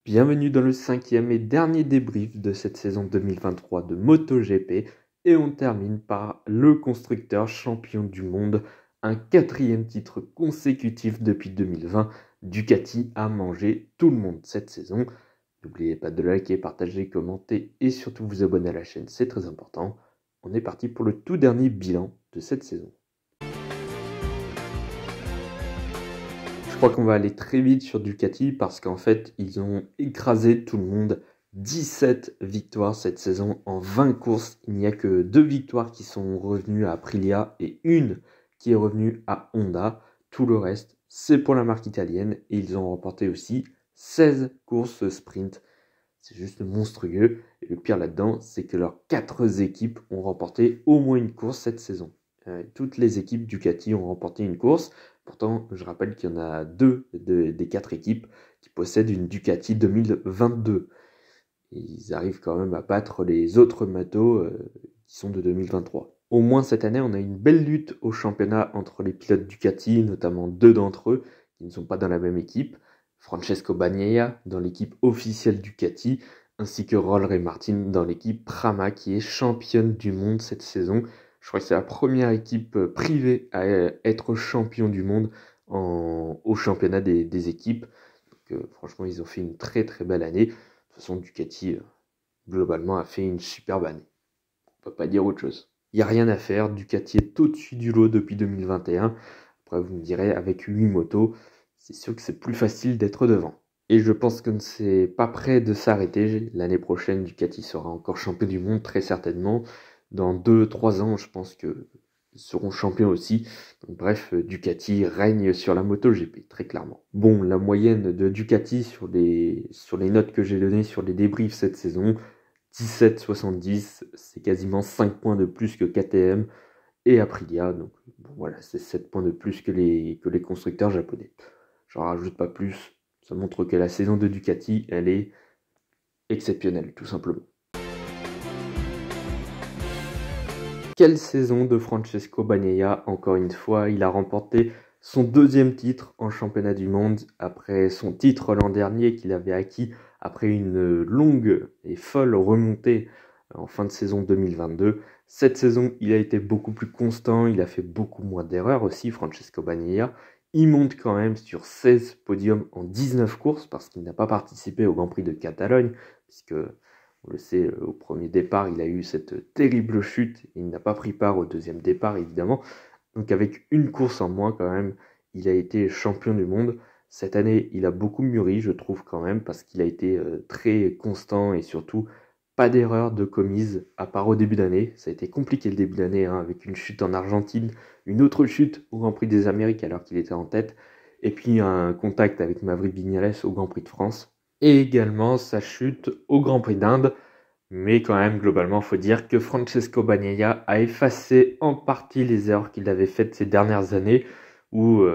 Bienvenue dans le cinquième et dernier débrief de cette saison 2023 de MotoGP et on termine par le constructeur champion du monde, un quatrième titre consécutif depuis 2020. Ducati a mangé tout le monde cette saison. N'oubliez pas de liker, partager, commenter et surtout vous abonner à la chaîne, c'est très important. On est parti pour le tout dernier bilan de cette saison. Je crois qu'on va aller très vite sur Ducati parce qu'en fait, ils ont écrasé tout le monde. 17 victoires cette saison en 20 courses. Il n'y a que 2 victoires qui sont revenues à Aprilia et une qui est revenue à Honda. Tout le reste, c'est pour la marque italienne et ils ont remporté aussi 16 courses sprint. C'est juste monstrueux. Et le pire là-dedans, c'est que leurs 4 équipes ont remporté au moins une course cette saison. Toutes les équipes Ducati ont remporté une course. Pourtant, je rappelle qu'il y en a 2 des 4 équipes qui possèdent une Ducati 2022. Et ils arrivent quand même à battre les autres motos qui sont de 2023. Au moins cette année, on a une belle lutte au championnat entre les pilotes Ducati, notamment 2 d'entre eux qui ne sont pas dans la même équipe. Francesco Bagnaia dans l'équipe officielle Ducati, ainsi que Rollray Martin dans l'équipe Prama qui est championne du monde cette saison. Je crois que c'est la première équipe privée à être champion du monde au championnat des équipes. Donc, franchement, ils ont fait une très très belle année. De toute façon, Ducati, globalement, a fait une superbe année. On ne peut pas dire autre chose. Il n'y a rien à faire. Ducati est au-dessus du lot depuis 2021. Après, vous me direz, avec 8 motos, c'est sûr que c'est plus facile d'être devant. Et je pense que c'est pas prêt de s'arrêter. L'année prochaine, Ducati sera encore champion du monde, très certainement. Dans 2-3 ans, je pense qu'ils seront champions aussi. Donc, bref, Ducati règne sur la MotoGP, très clairement. Bon, la moyenne de Ducati sur les notes que j'ai données sur les débriefs cette saison, 17,70, c'est quasiment 5 points de plus que KTM et Aprilia. Donc bon, voilà, c'est 7 points de plus que les constructeurs japonais. J'en rajoute pas plus. Ça montre que la saison de Ducati, elle est exceptionnelle, tout simplement. Quelle saison de Francesco Bagnaia, encore une fois. Il a remporté son 2e titre en championnat du monde après son titre l'an dernier qu'il avait acquis après une longue et folle remontée en fin de saison 2022. Cette saison, il a été beaucoup plus constant, il a fait beaucoup moins d'erreurs aussi, Francesco Bagnaia. Il monte quand même sur 16 podiums en 19 courses parce qu'il n'a pas participé au Grand Prix de Catalogne, puisque on le sait, au premier départ, il a eu cette terrible chute. Il n'a pas pris part au 2e départ, évidemment. Donc avec une course en moins, quand même, il a été champion du monde. Cette année, il a beaucoup mûri, je trouve, quand même, parce qu'il a été très constant et surtout pas d'erreur de commise, à part au début d'année. Ça a été compliqué le début d'année, hein, avec une chute en Argentine, une autre chute au Grand Prix des Amériques alors qu'il était en tête, et puis un contact avec Maverick Viñales au Grand Prix de France. Et également sa chute au Grand Prix d'Inde. Mais quand même, globalement, il faut dire que Francesco Bagnaia a effacé en partie les erreurs qu'il avait faites ces dernières années, où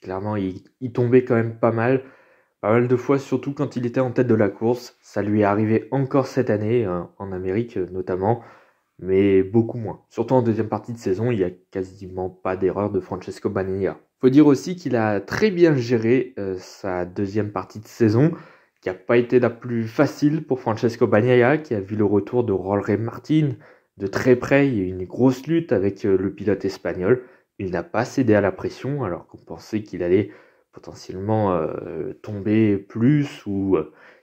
clairement, il tombait quand même pas mal de fois, surtout quand il était en tête de la course. Ça lui est arrivé encore cette année, en Amérique notamment, mais beaucoup moins. Surtout en deuxième partie de saison, il n'y a quasiment pas d'erreur de Francesco Bagnaia. Faut dire aussi qu'il a très bien géré sa deuxième partie de saison, qui n'a pas été la plus facile pour Francesco Bagnaia, qui a vu le retour de Rollray Martin de très près. Il y a eu une grosse lutte avec le pilote espagnol. Il n'a pas cédé à la pression, alors qu'on pensait qu'il allait potentiellement tomber plus ou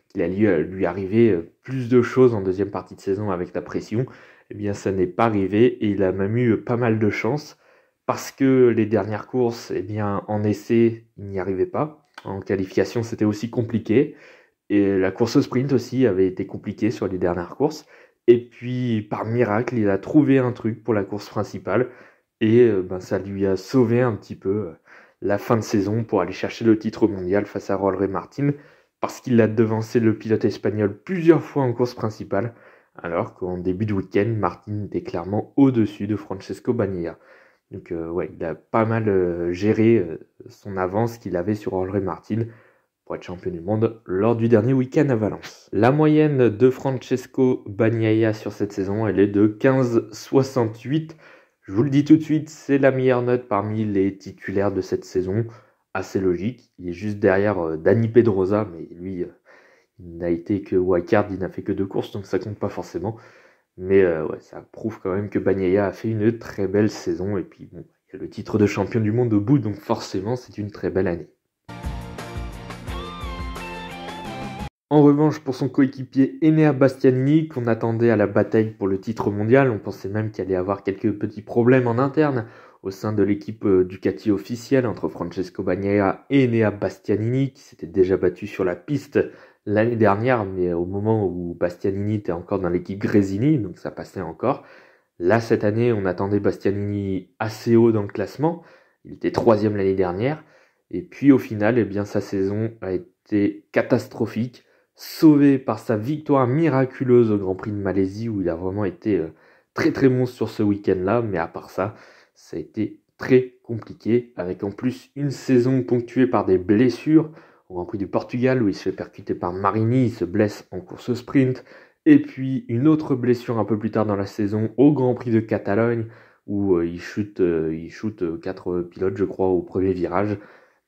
qu'il allait lui arriver plus de choses en deuxième partie de saison avec la pression. Eh bien, ça n'est pas arrivé et il a même eu pas mal de chance parce que les dernières courses, eh bien, en essai, il n'y arrivait pas. En qualification, c'était aussi compliqué. Et la course au sprint aussi avait été compliquée sur les dernières courses. Et puis, par miracle, il a trouvé un truc pour la course principale. Et ça lui a sauvé un petit peu la fin de saison pour aller chercher le titre mondial face à Rollray Martin. Parce qu'il a devancé le pilote espagnol plusieurs fois en course principale. Alors qu'en début de week-end, Martin était clairement au-dessus de Francesco Bagnaia. Donc il a pas mal géré son avance qu'il avait sur Rollray Martin pour être champion du monde lors du dernier week-end à Valence. La moyenne de Francesco Bagnaia sur cette saison, elle est de 15,68. Je vous le dis tout de suite, c'est la meilleure note parmi les titulaires de cette saison. Assez logique. Il est juste derrière Dani Pedrosa, mais lui, Il n'a été que wildcard, il n'a fait que 2 courses, donc ça compte pas forcément. Mais ouais, ça prouve quand même que Bagnaia a fait une très belle saison. Et puis bon, il y a le titre de champion du monde au bout, donc forcément c'est une très belle année. En revanche, pour son coéquipier Enea Bastianini, qu'on attendait à la bataille pour le titre mondial, on pensait même qu'il allait avoir quelques petits problèmes en interne au sein de l'équipe Ducati officielle entre Francesco Bagnaia et Enea Bastianini, qui s'était déjà battu sur la piste l'année dernière, mais au moment où Bastianini était encore dans l'équipe Gresini, donc ça passait encore. Là, cette année, on attendait Bastianini assez haut dans le classement. Il était 3e l'année dernière. Et puis au final, eh bien, sa saison a été catastrophique, sauvé par sa victoire miraculeuse au Grand Prix de Malaisie, où il a vraiment été très très bon sur ce week-end-là. Mais à part ça, ça a été très compliqué, avec en plus une saison ponctuée par des blessures. Au Grand Prix du Portugal, où il se fait percuter par Marini, il se blesse en course sprint. Et puis une autre blessure un peu plus tard dans la saison au Grand Prix de Catalogne, où il shoot 4 pilotes, je crois, au premier virage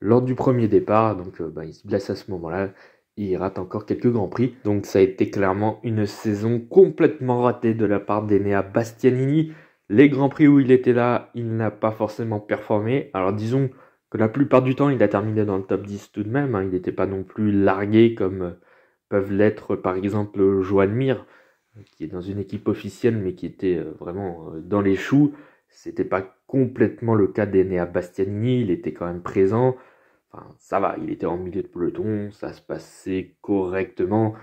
lors du premier départ. Donc il se blesse à ce moment-là. Il rate encore quelques Grands Prix. Donc ça a été clairement une saison complètement ratée de la part d'Enea Bastianini. Les Grands Prix où il était là, il n'a pas forcément performé. Alors disons que la plupart du temps, il a terminé dans le top 10 tout de même. Il n'était pas non plus largué comme peuvent l'être par exemple Joan Mir, qui est dans une équipe officielle mais qui était vraiment dans les choux. C'était pas complètement le cas d'Enea Bastianini, il était quand même présent. Enfin, ça va, il était en milieu de peloton, ça se passait correctement.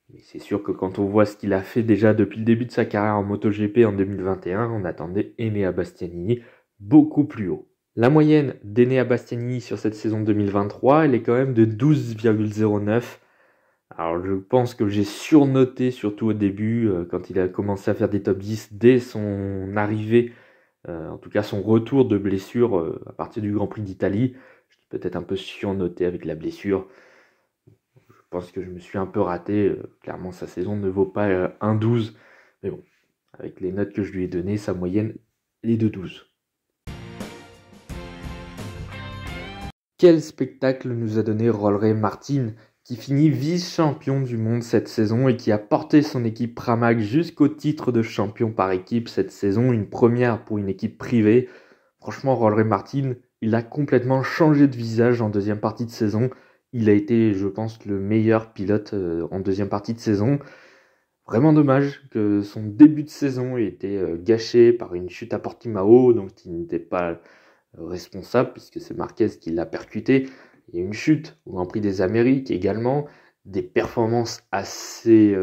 Mais c'est sûr que quand on voit ce qu'il a fait déjà depuis le début de sa carrière en MotoGP en 2021, on attendait Enea Bastianini beaucoup plus haut. La moyenne d'Enea Bastianini sur cette saison 2023, elle est quand même de 12,09. Alors je pense que j'ai surnoté, surtout au début, quand il a commencé à faire des top 10 dès son arrivée, en tout cas son retour de blessure à partir du Grand Prix d'Italie. Je l'ai peut-être un peu surnoté avec la blessure. Je pense que je me suis un peu raté. Clairement, sa saison ne vaut pas 1,12. Mais bon, avec les notes que je lui ai données, sa moyenne est de 12. Quel spectacle nous a donné Rolleré Martin, qui finit vice-champion du monde cette saison et qui a porté son équipe Pramac jusqu'au titre de champion par équipe cette saison, une première pour une équipe privée. Franchement, Rolleré Martin, il a complètement changé de visage en deuxième partie de saison. Il a été, je pense, le meilleur pilote en deuxième partie de saison. Vraiment dommage que son début de saison ait été gâché par une chute à Portimao, donc il n'était pas responsable puisque c'est Marquez qui l'a percuté. Il y a une chute au Grand Prix des Amériques également, des performances assez,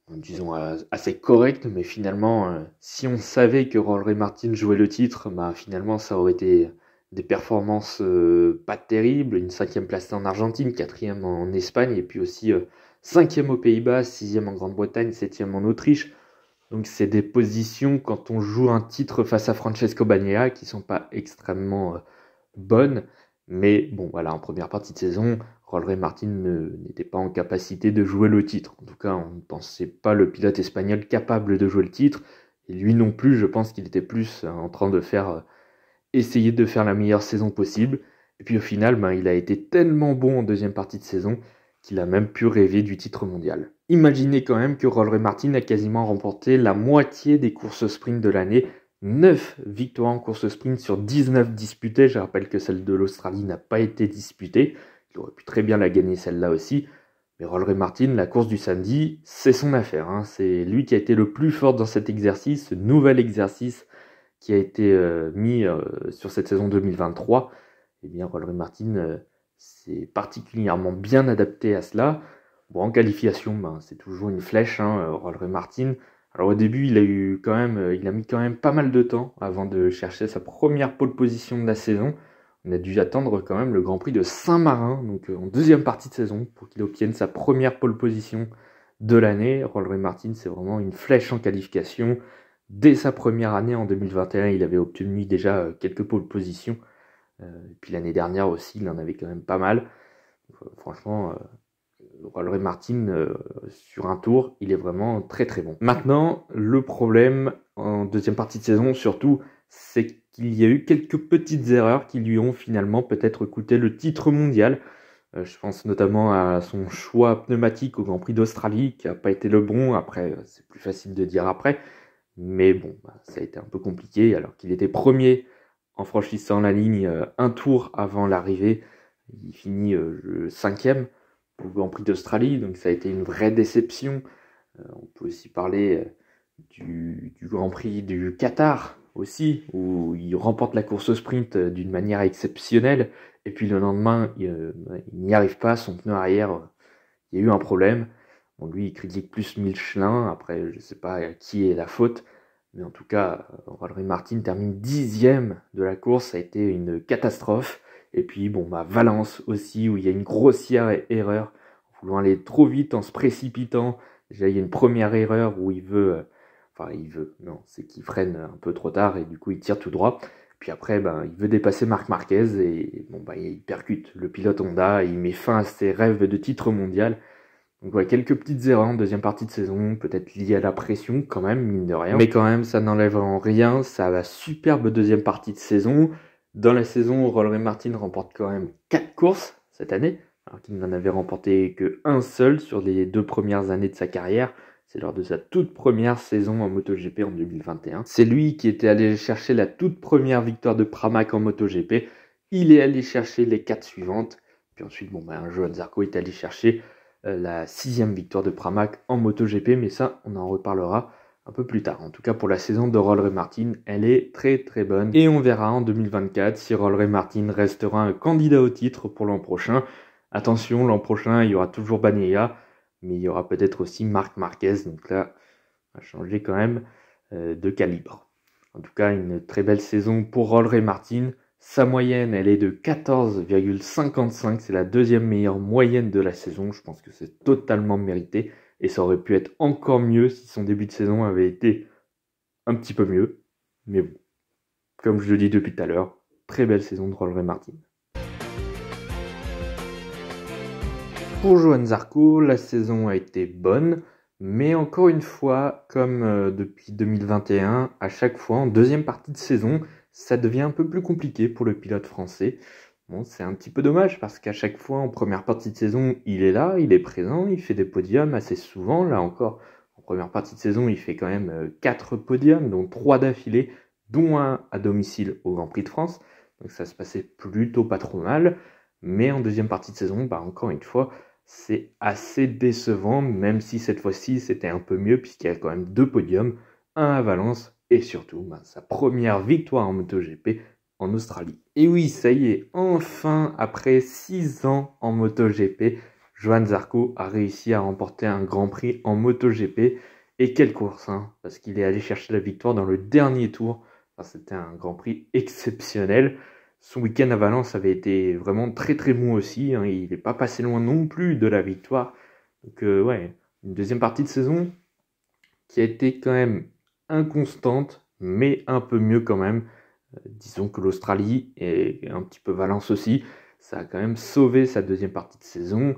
disons, assez correctes, mais finalement, si on savait que Rolleré Martin jouait le titre, finalement ça aurait été des performances pas terribles, une 5e place en Argentine, 4e en Espagne, et puis aussi 5e aux Pays-Bas, 6e en Grande-Bretagne, 7e en Autriche. Donc c'est des positions quand on joue un titre face à Francesco Bagnaia qui sont pas extrêmement bonnes. Mais bon voilà, en première partie de saison, Rolleré Martin n'était pas en capacité de jouer le titre. En tout cas, on ne pensait pas le pilote espagnol capable de jouer le titre. Et lui non plus, je pense qu'il était plus en train de essayer de faire la meilleure saison possible. Et puis au final, il a été tellement bon en deuxième partie de saison qu'il a même pu rêver du titre mondial. Imaginez quand même que Rolleré Martin a quasiment remporté la moitié des courses sprint de l'année. 9 victoires en course sprint sur 19 disputées. Je rappelle que celle de l'Australie n'a pas été disputée. Il aurait pu très bien la gagner celle-là aussi. Mais Rolleré Martin, la course du samedi, c'est son affaire. C'est lui qui a été le plus fort dans cet exercice, ce nouvel exercice qui a été mis sur cette saison 2023. Eh bien, Rolleré Martin s'est particulièrement bien adapté à cela. Bon, en qualification, c'est toujours une flèche, Rolleré Martin. Alors au début, il a mis quand même pas mal de temps avant de chercher sa première pole position de la saison. On a dû attendre quand même le Grand Prix de Saint-Marin, donc en deuxième partie de saison, pour qu'il obtienne sa première pole position de l'année. Rolleré Martin, c'est vraiment une flèche en qualification. Dès sa première année en 2021, il avait obtenu déjà quelques pole positions. Et puis l'année dernière aussi, il en avait quand même pas mal. Franchement, Rolleré Martin, sur un tour, il est vraiment très très bon. Maintenant, le problème en deuxième partie de saison, surtout, c'est qu'il y a eu quelques petites erreurs qui lui ont finalement peut-être coûté le titre mondial. Je pense notamment à son choix pneumatique au Grand Prix d'Australie, qui n'a pas été le bon. Après, c'est plus facile de dire après. Mais bon, ça a été un peu compliqué, alors qu'il était premier en franchissant la ligne un tour avant l'arrivée. Il finit le 5e au Grand Prix d'Australie, donc ça a été une vraie déception. On peut aussi parler du Grand Prix du Qatar aussi, où il remporte la course au sprint d'une manière exceptionnelle, et puis le lendemain, il n'y arrive pas, son pneu arrière, il y a eu un problème. Bon, lui, il critique plus Michelin, après, je ne sais pas à qui est la faute, mais en tout cas, Rory Martin termine 10e de la course, ça a été une catastrophe. Et puis, bon, Valence aussi, où il y a une grossière erreur, en voulant aller trop vite, en se précipitant. Déjà, il y a une première erreur où non, c'est qu'il freine un peu trop tard et du coup, il tire tout droit. Puis après, il veut dépasser Marc Marquez et il percute le pilote Honda, et il met fin à ses rêves de titre mondial. Donc ouais, quelques petites erreurs en deuxième partie de saison, peut-être liées à la pression quand même, mine de rien. Mais quand même, ça n'enlève en rien sa superbe deuxième partie de saison. Dans la saison, Rory Martin remporte quand même 4 courses cette année, alors qu'il n'en avait remporté qu'un seul sur les 2 premières années de sa carrière. C'est lors de sa toute première saison en MotoGP en 2021. C'est lui qui était allé chercher la toute première victoire de Pramac en MotoGP. Il est allé chercher les 4 suivantes. Puis ensuite, Johan Zarco est allé chercher la 6e victoire de Pramac en MotoGP, mais ça, on en reparlera un peu plus tard. En tout cas, pour la saison de Rory Martin, elle est très très bonne. Et on verra en 2024 si Rory Martin restera un candidat au titre pour l'an prochain. Attention, l'an prochain, il y aura toujours Bagnaia, mais il y aura peut-être aussi Marc Marquez. Donc là, on va changer quand même de calibre. En tout cas, une très belle saison pour Rory Martin. Sa moyenne, elle est de 14,55. C'est la deuxième meilleure moyenne de la saison. Je pense que c'est totalement mérité. Et ça aurait pu être encore mieux si son début de saison avait été un petit peu mieux. Mais bon, comme je le dis depuis tout à l'heure, très belle saison de Rory Martin. Pour Johan Zarco, la saison a été bonne. Mais encore une fois, comme depuis 2021, à chaque fois, en deuxième partie de saison, ça devient un peu plus compliqué pour le pilote français. Bon, c'est un petit peu dommage parce qu'à chaque fois, en première partie de saison, il est là, il est présent, il fait des podiums assez souvent. Là encore, en première partie de saison, il fait quand même 4 podiums, dont 3 d'affilée, dont un à domicile au Grand Prix de France. Donc ça se passait plutôt pas trop mal. Mais en deuxième partie de saison, encore une fois, c'est assez décevant, même si cette fois-ci c'était un peu mieux, puisqu'il y a quand même 2 podiums, un à Valence et surtout sa première victoire en MotoGP en Australie. Et oui, ça y est, enfin, après 6 ans en MotoGP, Johan Zarco a réussi à remporter un Grand Prix en MotoGP. Et quelle course, parce qu'il est allé chercher la victoire dans le dernier tour. C'était un Grand Prix exceptionnel. Son week-end à Valence avait été vraiment très très bon aussi. Il n'est pas passé loin non plus de la victoire. Donc une deuxième partie de saison qui a été quand même inconstante, mais un peu mieux quand même. Disons que l'Australie et un petit peu Valence aussi, ça a quand même sauvé sa deuxième partie de saison.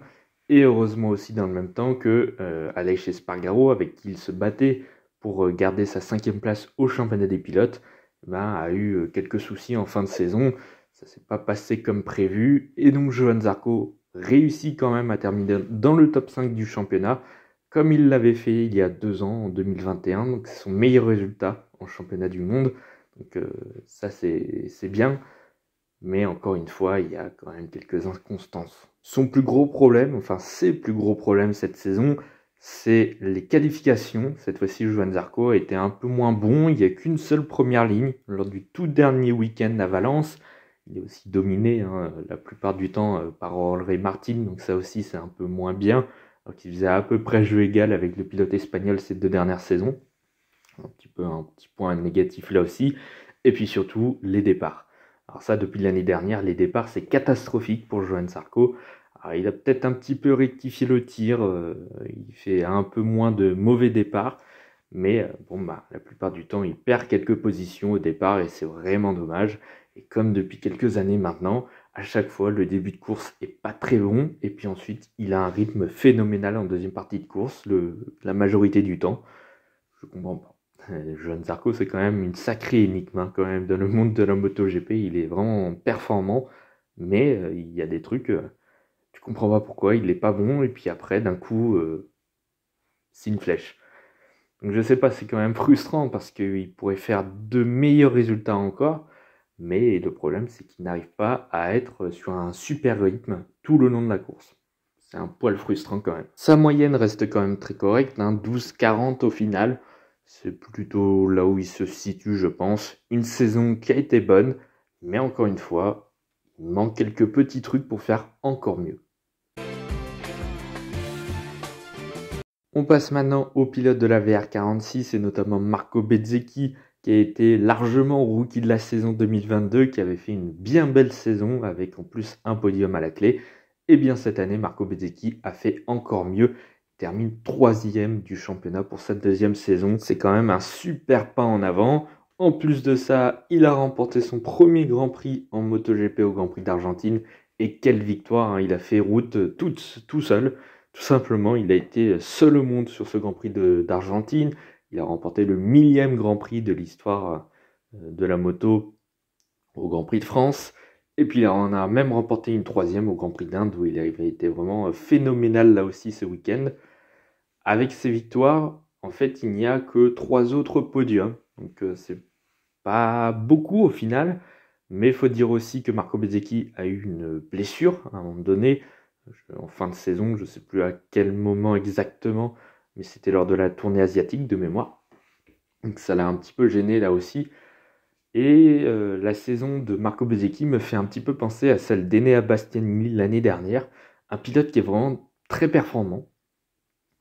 Et heureusement aussi dans le même temps que Aleix Espargaro, avec qui il se battait pour garder sa 5e place au championnat des pilotes, a eu quelques soucis en fin de saison. Ça s'est pas passé comme prévu. Et donc Johan Zarco réussit quand même à terminer dans le top 5 du championnat, comme il l'avait fait il y a 2 ans, en 2021. Donc c'est son meilleur résultat en championnat du monde. Donc ça c'est bien. Mais encore une fois, il y a quand même quelques inconstances. Son plus gros problème, ses plus gros problèmes cette saison, c'est les qualifications. Cette fois-ci, Johan Zarco a été un peu moins bon. Il n'y a qu'une seule première ligne lors du tout dernier week-end à Valence. Il est aussi dominé la plupart du temps par Rory Martin, donc ça aussi c'est un peu moins bien. Alors qu'il faisait à peu près jeu égal avec le pilote espagnol ces 2 dernières saisons. Un petit point négatif là aussi. Et puis surtout, les départs. Alors ça, depuis l'année dernière, les départs, c'est catastrophique pour Johan Zarco. Alors, il a peut-être un petit peu rectifié le tir, il fait un peu moins de mauvais départs, mais la plupart du temps, il perd quelques positions au départ et c'est vraiment dommage. Et comme depuis quelques années maintenant, à chaque fois, le début de course est pas très bon, et puis ensuite, il a un rythme phénoménal en deuxième partie de course, la majorité du temps. Je comprends pas. Johan Zarco, c'est quand même une sacrée énigme quand même dans le monde de la MotoGP. Il est vraiment performant, mais il y a des trucs, tu comprends pas pourquoi, il est pas bon, et puis après, d'un coup, c'est une flèche. Donc je sais pas, c'est quand même frustrant parce qu'il pourrait faire de meilleurs résultats encore, mais le problème c'est qu'il n'arrive pas à être sur un super rythme tout le long de la course. C'est un poil frustrant quand même. Sa moyenne reste quand même très correcte, 12,40 au final. C'est plutôt là où il se situe, je pense. Une saison qui a été bonne, mais encore une fois, il manque quelques petits trucs pour faire encore mieux. On passe maintenant au pilote de la VR46 et notamment Marco Bezzecchi qui a été largement rookie de la saison 2022, qui avait fait une bien belle saison avec en plus un podium à la clé. Et bien cette année, Marco Bezzecchi a fait encore mieux. Il termine 3e du championnat pour sa 2e saison. C'est quand même un super pas en avant. En plus de ça, il a remporté son premier Grand Prix en MotoGP au Grand Prix d'Argentine. Et quelle victoire, hein. Il a fait route tout seul. Tout simplement, il a été seul au monde sur ce Grand Prix d'Argentine. Il a remporté le 1000e Grand Prix de l'histoire de la moto au Grand Prix de France. Et puis il en a même remporté une 3e au Grand Prix d'Inde où il avait été vraiment phénoménal là aussi ce week-end. Avec ces victoires, en fait, il n'y a que 3 autres podiums. Donc c'est pas beaucoup au final. Mais il faut dire aussi que Marco Bezzecchi a eu une blessure à un moment donné. En fin de saison, je ne sais plus à quel moment exactement, mais c'était lors de la tournée asiatique de mémoire. Donc ça l'a un petit peu gêné là aussi. Et la saison de Marco Bezzecchi me fait un petit peu penser à celle d'Enea Bastianini l'année dernière. Un pilote qui est vraiment très performant.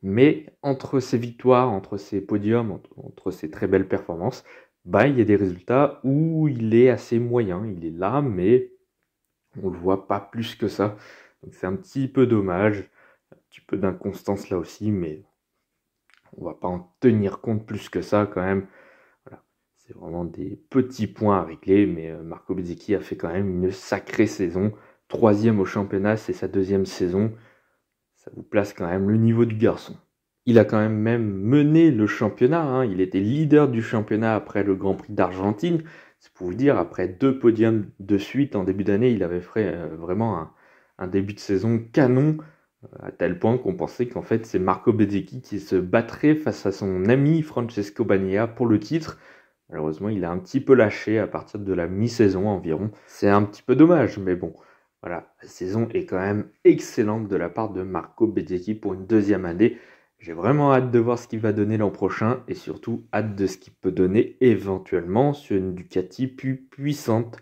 Mais entre ses victoires, entre ses podiums, entre ses très belles performances, il y a des résultats où il est assez moyen. Il est là, mais on le voit pas plus que ça. Donc c'est un petit peu dommage, un petit peu d'inconstance là aussi, mais on va pas en tenir compte plus que ça quand même. Voilà. C'est vraiment des petits points à régler, mais Marco Bezzecchi a fait quand même une sacrée saison. 3e au championnat, c'est sa 2e saison. Ça vous place quand même le niveau du garçon. Il a quand même mené le championnat, hein. Il était leader du championnat après le Grand Prix d'Argentine. C'est pour vous dire, après 2 podiums de suite en début d'année, il avait fait vraiment un début de saison canon, à tel point qu'on pensait qu'en fait c'est Marco Bezzecchi qui se battrait face à son ami Francesco Bagnaia pour le titre. Malheureusement, il a un petit peu lâché à partir de la mi-saison environ. C'est un petit peu dommage, mais bon. Voilà, la saison est quand même excellente de la part de Marco Bezzecchi pour une 2e année. J'ai vraiment hâte de voir ce qu'il va donner l'an prochain et surtout hâte de ce qu'il peut donner éventuellement sur une Ducati plus puissante.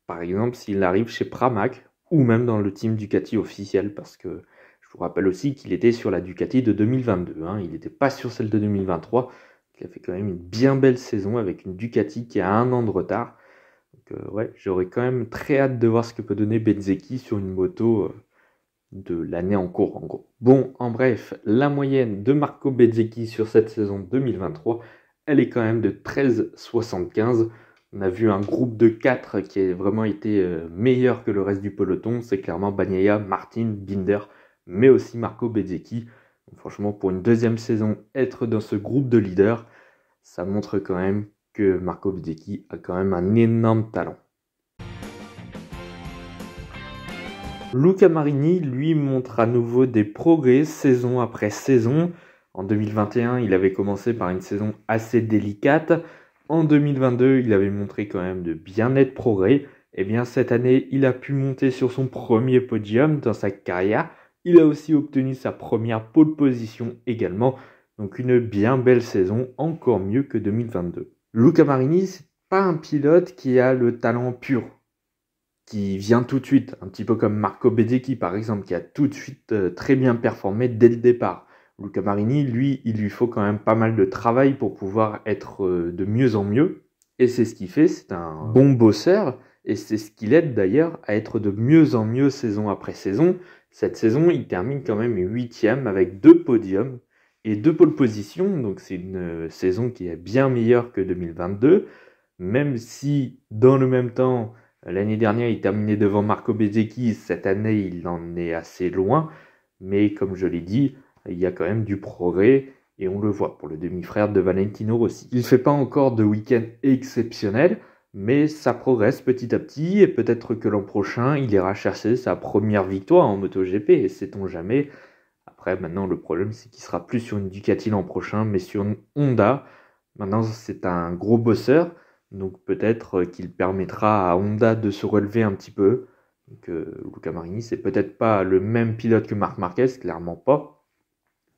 Par exemple, s'il arrive chez Pramac ou même dans le team Ducati officiel, parce que je vous rappelle aussi qu'il était sur la Ducati de 2022. Hein. Il n'était pas sur celle de 2023. Il a fait quand même une bien belle saison avec une Ducati qui a 1 an de retard. Donc ouais, j'aurais quand même très hâte de voir ce que peut donner Bezzecchi sur une moto de l'année en cours en gros. Bon, en bref, la moyenne de Marco Bezzecchi sur cette saison 2023, elle est quand même de 13,75. On a vu un groupe de 4 qui a vraiment été meilleur que le reste du peloton. C'est clairement Bagnaia, Martin, Binder, mais aussi Marco Bezzecchi. Donc, franchement, pour une 2e saison, être dans ce groupe de leaders, ça montre quand même que Marco Bezzecchi a quand même un énorme talent. Luca Marini, lui, montre à nouveau des progrès saison après saison. En 2021, il avait commencé par une saison assez délicate. En 2022, il avait montré quand même de bien nets progrès. Et bien cette année, il a pu monter sur son premier podium dans sa carrière. Il a aussi obtenu sa première pole position également. Donc une bien belle saison, encore mieux que 2022. Luca Marini, c'est pas un pilote qui a le talent pur, qui vient tout de suite, un petit peu comme Marco Bezzecchi par exemple, qui a tout de suite très bien performé dès le départ. Luca Marini, lui, il lui faut quand même pas mal de travail pour pouvoir être de mieux en mieux. Et c'est ce qu'il fait, c'est un bon bosseur. Et c'est ce qui l'aide d'ailleurs à être de mieux en mieux saison après saison. Cette saison, il termine quand même 8e avec 2 podiums et 2 pole positions. Donc c'est une saison qui est bien meilleure que 2022. Même si dans le même temps, l'année dernière, il terminait devant Marco Bezzecchi. Cette année, il en est assez loin. Mais comme je l'ai dit, il y a quand même du progrès. Et on le voit pour le demi-frère de Valentino Rossi. Il ne fait pas encore de week-end exceptionnel. mais ça progresse petit à petit et peut-être que l'an prochain, il ira chercher sa première victoire en MotoGP, et sait-on jamais. Après, maintenant, le problème, c'est qu'il sera plus sur une Ducati l'an prochain, mais sur une Honda. Maintenant, c'est un gros bosseur, donc peut-être qu'il permettra à Honda de se relever un petit peu. Donc, Luca Marini, c'est peut-être pas le même pilote que Marc Marquez, clairement pas.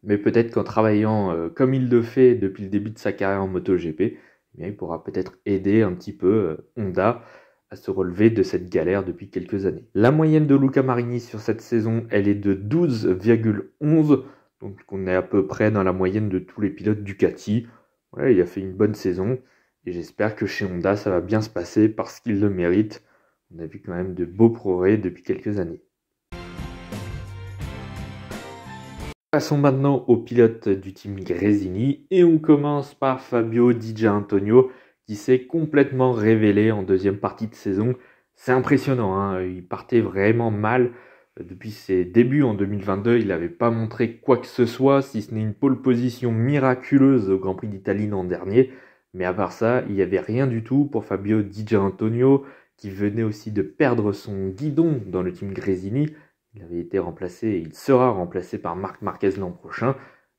Mais peut-être qu'en travaillant comme il le fait depuis le début de sa carrière en MotoGP, eh bien, il pourra peut-être aider un petit peu Honda à se relever de cette galère depuis quelques années. La moyenne de Luca Marini sur cette saison, elle est de 12,11. Donc on est à peu près dans la moyenne de tous les pilotes Ducati. Voilà, il a fait une bonne saison. Et j'espère que chez Honda, ça va bien se passer parce qu'il le mérite. On a vu quand même de beaux progrès depuis quelques années. Passons maintenant au pilote du team Gresini et on commence par Fabio Di Giannantonio qui s'est complètement révélé en deuxième partie de saison. C'est impressionnant, hein, il partait vraiment mal. Depuis ses débuts en 2022, il n'avait pas montré quoi que ce soit, si ce n'est une pole position miraculeuse au Grand Prix d'Italie l'an dernier. Mais à part ça, il n'y avait rien du tout pour Fabio Di Giannantonio qui venait aussi de perdre son guidon dans le team Gresini. Il avait été remplacé et il sera remplacé par Marc Marquez l'an prochain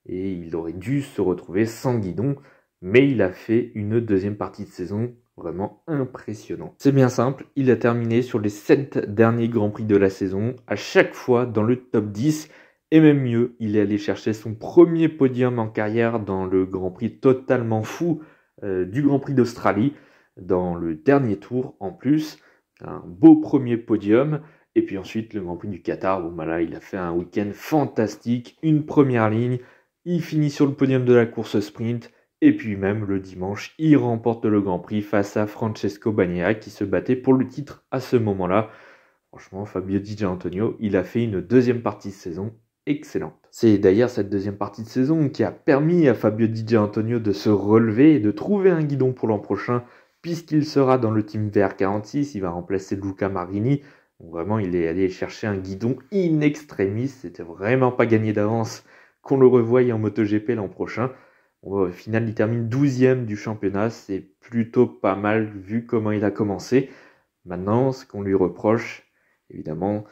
et il aurait dû se retrouver sans guidon, mais il a fait une deuxième partie de saison vraiment impressionnante. C'est bien simple, il a terminé sur les 7 derniers Grands Prix de la saison, à chaque fois dans le top 10, et même mieux, il est allé chercher son premier podium en carrière dans le Grand Prix totalement fou du Grand Prix d'Australie, dans le dernier tour en plus, un beau premier podium. Et puis ensuite, le Grand Prix du Qatar, bon, bah là, il a fait un week-end fantastique, une première ligne, il finit sur le podium de la course sprint, et puis même le dimanche, il remporte le Grand Prix face à Francesco Bagnaia qui se battait pour le titre à ce moment-là. Franchement, Fabio Di Giannantonio, il a fait une deuxième partie de saison excellente. C'est d'ailleurs cette deuxième partie de saison qui a permis à Fabio Di Giannantonio de se relever et de trouver un guidon pour l'an prochain, puisqu'il sera dans le team VR46, il va remplacer Luca Marini. Donc vraiment, il est allé chercher un guidon in extremis. C'était vraiment pas gagné d'avance qu'on le revoie en MotoGP l'an prochain. Au final, il termine 12e du championnat. C'est plutôt pas mal vu comment il a commencé. Maintenant, ce qu'on lui reproche, évidemment,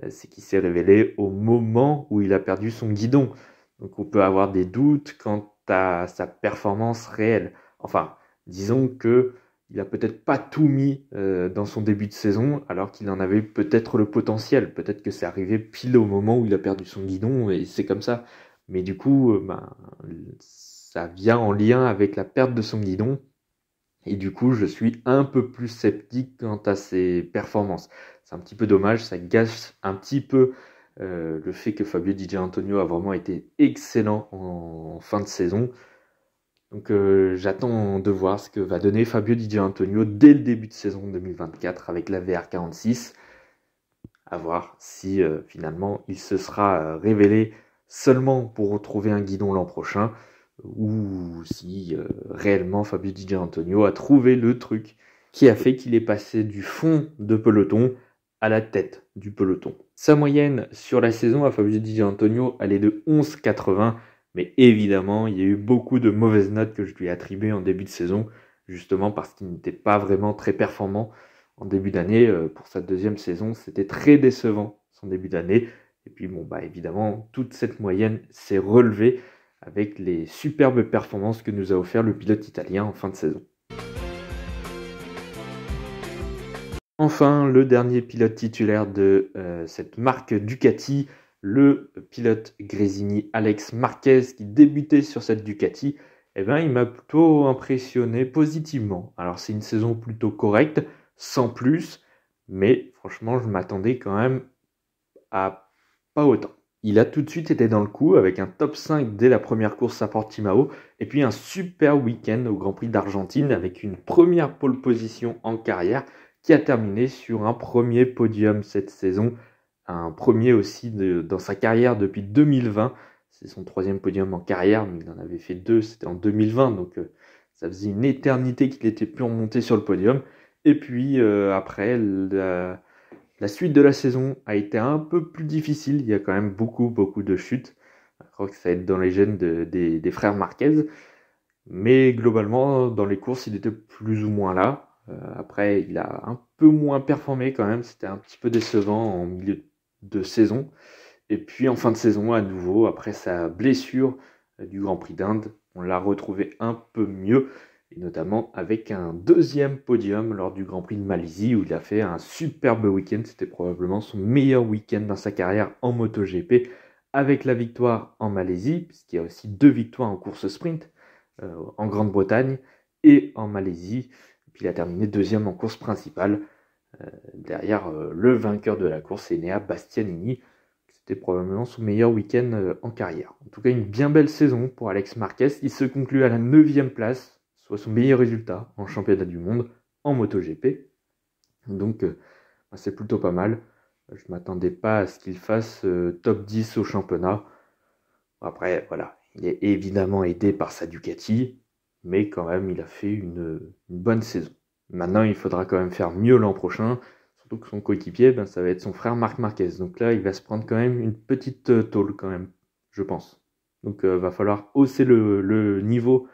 c'est qu'il s'est révélé au moment où il a perdu son guidon. Donc on peut avoir des doutes quant à sa performance réelle. Enfin, disons que il a peut-être pas tout mis dans son début de saison, alors qu'il en avait peut-être le potentiel. Peut-être que c'est arrivé pile au moment où il a perdu son guidon, et c'est comme ça. Mais du coup, ça vient en lien avec la perte de son guidon. Et du coup, je suis un peu plus sceptique quant à ses performances. C'est un petit peu dommage, ça gâche un petit peu le fait que Fabio Di Giannantonio a vraiment été excellent en fin de saison. Donc j'attends de voir ce que va donner Fabio Di Giannantonio dès le début de saison 2024 avec la VR46. À voir si finalement il se sera révélé seulement pour retrouver un guidon l'an prochain ou si réellement Fabio Di Giannantonio a trouvé le truc qui a fait qu'il est passé du fond de peloton à la tête du peloton. Sa moyenne sur la saison à Fabio Di Giannantonio, elle est de 11,80, mais évidemment, il y a eu beaucoup de mauvaises notes que je lui ai attribuées en début de saison, justement parce qu'il n'était pas vraiment très performant en début d'année. Pour sa deuxième saison, c'était très décevant son début d'année. Et puis bon, bah évidemment, toute cette moyenne s'est relevée avec les superbes performances que nous a offert le pilote italien en fin de saison. Enfin, le dernier pilote titulaire de cette marque Ducati, le pilote Gresini Alex Marquez qui débutait sur cette Ducati, eh ben, il m'a plutôt impressionné positivement. Alors c'est une saison plutôt correcte, sans plus, mais franchement je m'attendais quand même à pas autant. Il a tout de suite été dans le coup avec un top 5 dès la première course à Portimao et puis un super week-end au Grand Prix d'Argentine avec une première pole position en carrière qui a terminé sur un premier podium cette saison, un premier aussi dans sa carrière depuis 2020. C'est son troisième podium en carrière, mais il en avait fait 2, c'était en 2020, donc ça faisait une éternité qu'il n'était plus remonté sur le podium. Et puis après, la suite de la saison a été un peu plus difficile, il y a quand même beaucoup de chutes. Je crois que ça va être dans les gènes des frères Marquez. Mais globalement, dans les courses, il était plus ou moins là. Après, il a un peu moins performé quand même, c'était un petit peu décevant en milieu de saison. Et puis en fin de saison, à nouveau, après sa blessure du Grand Prix d'Inde, on l'a retrouvé un peu mieux, et notamment avec un deuxième podium lors du Grand Prix de Malaisie, où il a fait un superbe week-end. C'était probablement son meilleur week-end dans sa carrière en MotoGP, avec la victoire en Malaisie, puisqu'il y a aussi 2 victoires en course sprint, en Grande-Bretagne et en Malaisie. Et puis il a terminé deuxième en course principale, derrière le vainqueur de la course, Enea Bastianini. C'était probablement son meilleur week-end en carrière. En tout cas, une bien belle saison pour Alex Marquez. Il se conclut à la 9e place, soit son meilleur résultat en championnat du monde en MotoGP. Donc, c'est plutôt pas mal. Je ne m'attendais pas à ce qu'il fasse top 10 au championnat. Après, voilà, il est évidemment aidé par sa Ducati, mais quand même, il a fait une bonne saison. Maintenant, il faudra quand même faire mieux l'an prochain. Surtout que son coéquipier, ça va être son frère Marc Marquez. Donc là, il va se prendre quand même une petite tôle quand même, je pense. Donc va falloir hausser le niveau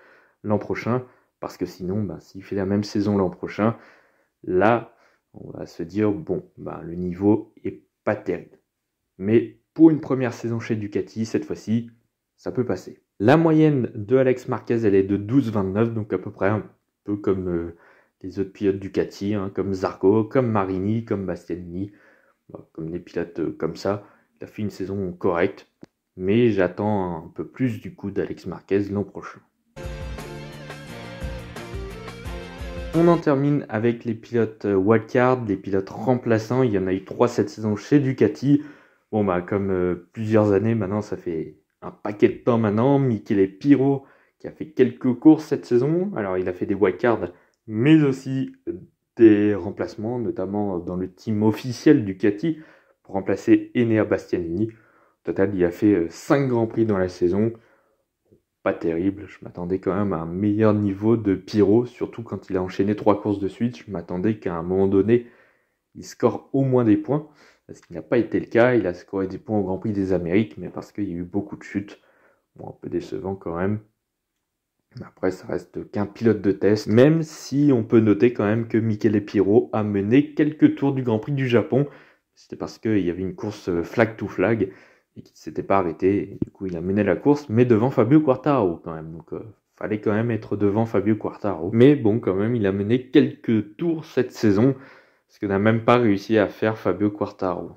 l'an prochain. Parce que sinon, s'il fait la même saison l'an prochain, là, on va se dire, bon, le niveau est pas terrible. Mais pour une première saison chez Ducati, cette fois-ci, ça peut passer. La moyenne de Alex Marquez, elle est de 12,29, donc à peu près un peu comme les autres pilotes Ducati, comme Zarco, comme Marini, comme Bastianini, comme des pilotes comme ça. Il a fait une saison correcte, mais j'attends un peu plus du coup d'Alex Marquez l'an prochain. On en termine avec les pilotes wildcard, les pilotes remplaçants. Il y en a eu 3 cette saison chez Ducati. Bon, comme plusieurs années maintenant, ça fait un paquet de temps maintenant. Michele Pirro qui a fait quelques courses cette saison. Alors, il a fait des wildcards, mais aussi des remplacements, notamment dans le team officiel Ducati, pour remplacer Enea Bastianini. Au total, il a fait 5 Grands Prix dans la saison. Pas terrible, je m'attendais quand même à un meilleur niveau de Pirro, surtout quand il a enchaîné 3 courses de suite. Je m'attendais qu'à un moment donné, il score au moins des points, ce qui n'a pas été le cas. Il a scoré des points au Grand Prix des Amériques, mais parce qu'il y a eu beaucoup de chutes. Bon, un peu décevant quand même. Après, ça reste qu'un pilote de test, même si on peut noter quand même que Michele Pirro a mené quelques tours du Grand Prix du Japon. C'était parce qu'il y avait une course flag to flag et qu'il ne s'était pas arrêté. Et du coup, il a mené la course, mais devant Fabio Quartararo quand même. Donc, fallait quand même être devant Fabio Quartararo. Mais bon, quand même, il a mené quelques tours cette saison, ce que n'a même pas réussi à faire Fabio Quartararo.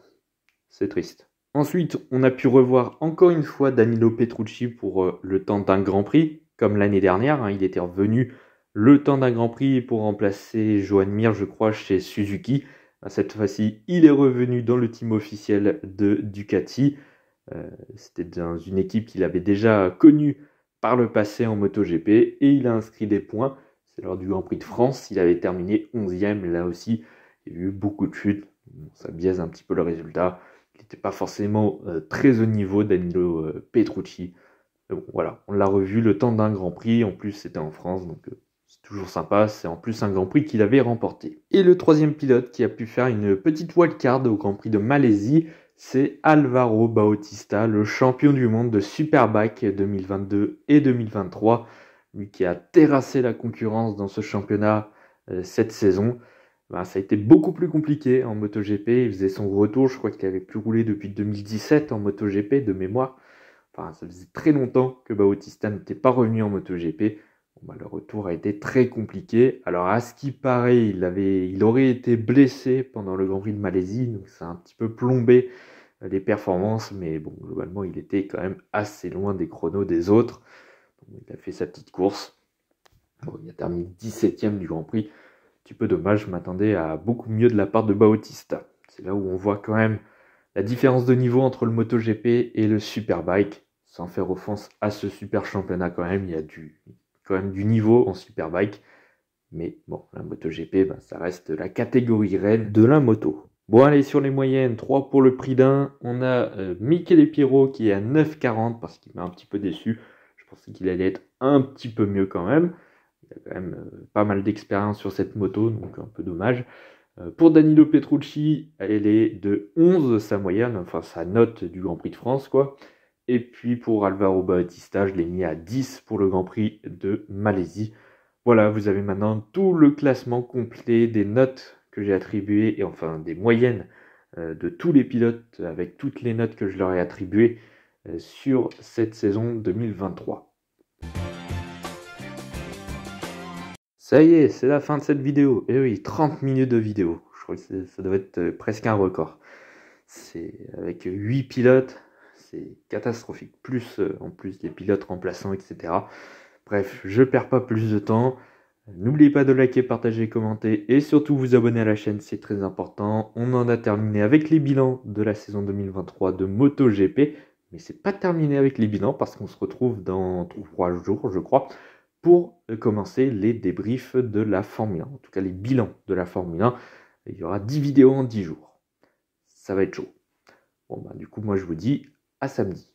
C'est triste. Ensuite, on a pu revoir encore une fois Danilo Petrucci pour le temps d'un Grand Prix, comme l'année dernière. Il était revenu le temps d'un Grand Prix pour remplacer Joan Mir, je crois, chez Suzuki. Cette fois-ci, il est revenu dans le team officiel de Ducati. C'était dans une équipe qu'il avait déjà connue par le passé en MotoGP et il a inscrit des points. C'est lors du Grand Prix de France, il avait terminé 11e. Là aussi, il y a eu beaucoup de chutes. Ça biaise un petit peu le résultat. Il n'était pas forcément très haut niveau, Danilo Petrucci. Mais bon, voilà, on l'a revu le temps d'un Grand Prix. En plus, c'était en France, donc c'est toujours sympa. C'est en plus un Grand Prix qu'il avait remporté. Et le troisième pilote qui a pu faire une petite wildcard au Grand Prix de Malaisie, c'est Alvaro Bautista, le champion du monde de Superbike 2022 et 2023. Lui qui a terrassé la concurrence dans ce championnat cette saison. Ça a été beaucoup plus compliqué en MotoGP. Il faisait son retour, je crois qu'il n'avait plus roulé depuis 2017 en MotoGP de mémoire. Enfin, ça faisait très longtemps que Bautista n'était pas revenu en MotoGP. Le retour a été très compliqué. Alors, à ce qui paraît, il aurait été blessé pendant le Grand Prix de Malaisie, donc ça a un petit peu plombé les performances, mais bon, globalement, il était quand même assez loin des chronos des autres. Donc, il a fait sa petite course. Bon, il a terminé 17e du Grand Prix. Un petit peu dommage, je m'attendais à beaucoup mieux de la part de Bautista. C'est là où on voit quand même la différence de niveau entre le MotoGP et le Superbike. Sans faire offense à ce super championnat quand même, il y a quand même du niveau en Superbike. Mais bon, la MotoGP, ça reste la catégorie reine de la moto. Bon, allez, sur les moyennes, 3 pour le prix d'un. On a Michele Pirro qui est à 9,40 parce qu'il m'a un petit peu déçu. Je pensais qu'il allait être un petit peu mieux quand même. Il a quand même pas mal d'expérience sur cette moto, donc un peu dommage. Pour Danilo Petrucci, elle est de 11, sa moyenne, enfin sa note du Grand Prix de France, quoi. Et puis pour Alvaro Bautista, je l'ai mis à 10 pour le Grand Prix de Malaisie. Voilà, vous avez maintenant tout le classement complet des notes que j'ai attribuées, et enfin des moyennes de tous les pilotes avec toutes les notes que je leur ai attribuées sur cette saison 2023. Ça y est, c'est la fin de cette vidéo. Et oui, 30 minutes de vidéo. Je crois que ça doit être presque un record. C'est avec 8 pilotes, c'est catastrophique. Plus en plus des pilotes remplaçants, etc. Bref, je perds pas plus de temps. N'oubliez pas de liker, partager, commenter et surtout vous abonner à la chaîne, c'est très important. On en a terminé avec les bilans de la saison 2023 de MotoGP, mais c'est pas terminé avec les bilans parce qu'on se retrouve dans 3 jours, je crois, pour commencer les débriefs de la Formule 1, en tout cas les bilans de la Formule 1. Il y aura 10 vidéos en 10 jours. Ça va être chaud. Bon, bah, du coup, moi je vous dis à samedi.